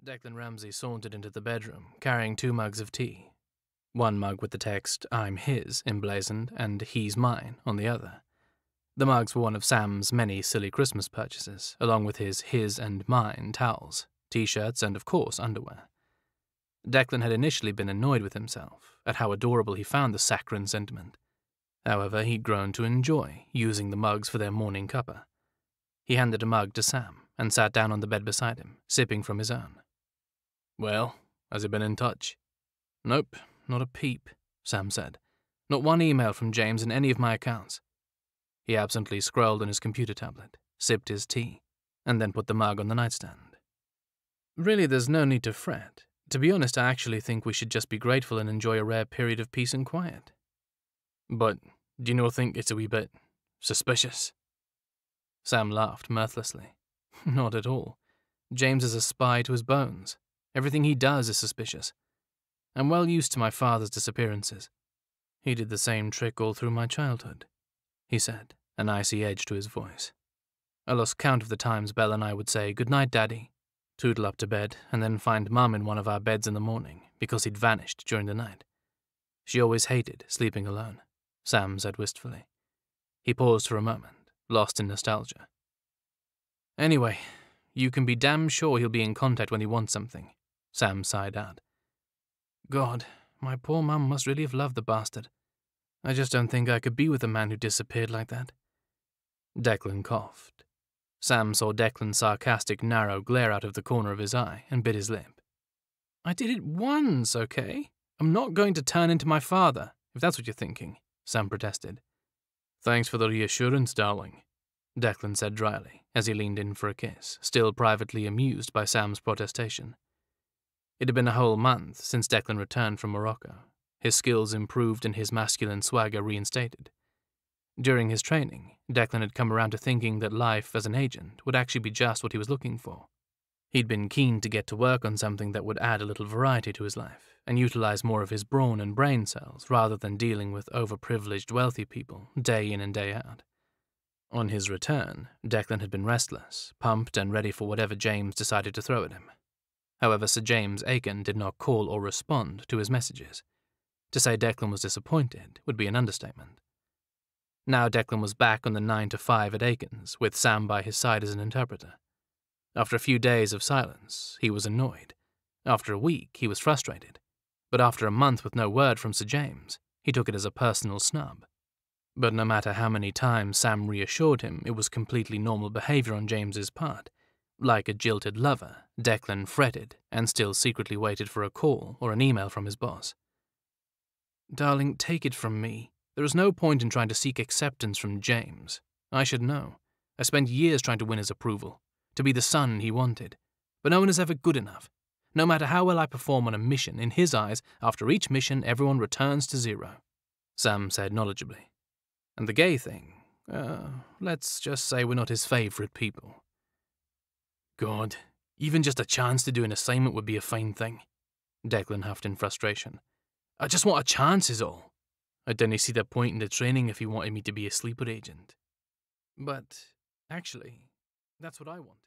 Declan Ramsay sauntered into the bedroom, carrying 2 mugs of tea. One mug with the text, "I'm his," emblazoned, and "he's mine" on the other. The mugs were one of Sam's many silly Christmas purchases, along with his and mine towels, t-shirts, and, of course, underwear. Declan had initially been annoyed with himself at how adorable he found the saccharine sentiment. However, he'd grown to enjoy using the mugs for their morning cuppa. He handed a mug to Sam and sat down on the bed beside him, sipping from his own. "Well, has he been in touch?" "Nope, not a peep," Sam said. "Not one email from James in any of my accounts." He absently scrolled on his computer tablet, sipped his tea, and then put the mug on the nightstand. "Really, there's no need to fret. To be honest, I actually think we should just be grateful and enjoy a rare period of peace and quiet." "But do you not think it's a wee bit suspicious?" Sam laughed mirthlessly. "Not at all. James is a spy to his bones. Everything he does is suspicious. I'm well used to my father's disappearances. He did the same trick all through my childhood," he said, an icy edge to his voice. "I lost count of the times Belle and I would say, 'Good night, Daddy,' tootle up to bed, and then find Mum in one of our beds in the morning because he'd vanished during the night. She always hated sleeping alone," Sam said wistfully. He paused for a moment, lost in nostalgia. "Anyway, you can be damn sure he'll be in contact when he wants something," Sam sighed out. "God, my poor mum must really have loved the bastard. I just don't think I could be with a man who disappeared like that." Declan coughed. Sam saw Declan's sarcastic, narrow glare out of the corner of his eye and bit his lip. "I did it once, okay? I'm not going to turn into my father, if that's what you're thinking," Sam protested. "Thanks for the reassurance, darling," Declan said dryly as he leaned in for a kiss, still privately amused by Sam's protestation. It had been a whole month since Declan returned from Morocco, his skills improved and his masculine swagger reinstated. During his training, Declan had come around to thinking that life as an agent would actually be just what he was looking for. He'd been keen to get to work on something that would add a little variety to his life and utilize more of his brawn and brain cells rather than dealing with overprivileged wealthy people day in and day out. On his return, Declan had been restless, pumped, and ready for whatever James decided to throw at him. However, Sir James Aiken did not call or respond to his messages. To say Declan was disappointed would be an understatement. Now Declan was back on the 9 to 5 at Aiken's, with Sam by his side as an interpreter. After a few days of silence, he was annoyed. After a week, he was frustrated. But after a month with no word from Sir James, he took it as a personal snub. But no matter how many times Sam reassured him it was completely normal behavior on James's part, like a jilted lover, Declan fretted and still secretly waited for a call or an email from his boss. "Darling, take it from me. There is no point in trying to seek acceptance from James. I should know. I spent years trying to win his approval, to be the son he wanted. But no one is ever good enough. No matter how well I perform on a mission, in his eyes, after each mission, everyone returns to zero," Sam said knowledgeably. "And the gay thing, let's just say we're not his favorite people." "God, even just a chance to do an assignment would be a fine thing," Declan huffed in frustration. "I just want a chance is all. I didn't see the point in the training if he wanted me to be a sleeper agent." "But, actually, that's what I want."